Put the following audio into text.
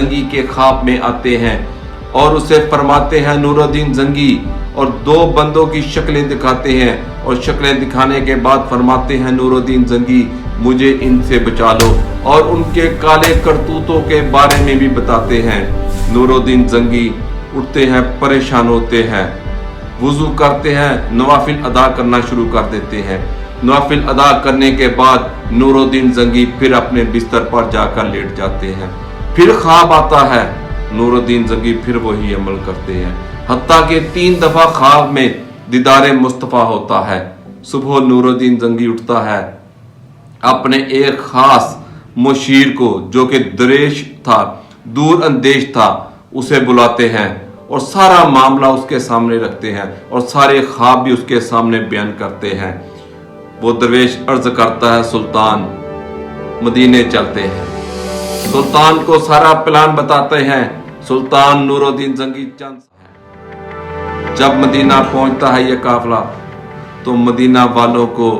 जंगी के ख्वाब में आते हैं और उसे फरमाते हैं नूरुद्दीन जंगी, और दो बंदों की शक्लें दिखाते हैं और शक्लें दिखाने के बाद फरमाते हैं नूरुद्दीन जंगी मुझे इनसे बचा लो, और उनके काले करतूतों के बारे में भी बताते हैं। नूरुद्दीन जंगी उठते हैं, परेशान होते हैं, वुजू करते हैं, नवाफिल अदा करना शुरू कर देते हैं। नवाफिल अदा करने के बाद नूरुद्दीन जंगी फिर अपने बिस्तर पर जाकर लेट जाते हैं। फिर ख्वाब आता है, नूरुद्दीन जंगी फिर वही अमल करते हैं, हत्ता कि 3 दफा ख्वाब में दीदारे मुस्तफ़ा होता है। सुबह नूरुद्दीन जंगी उठता है, अपने एक खास मुशीर को जो कि दरेश था, दूर अंदेश था, उसे बुलाते हैं और सारा मामला उसके सामने रखते हैं और सारे ख्वाब भी उसके सामने बयान करते हैं। वो दरवेश अर्ज करता है सुल्तान मदीने चलते हैं। सुल्तान को सारा प्लान बताते हैं। सुल्तान नूरुद्दीन जंगी चंद जब मदीना पहुंचता है ये काफिला, तो मदीना वालों को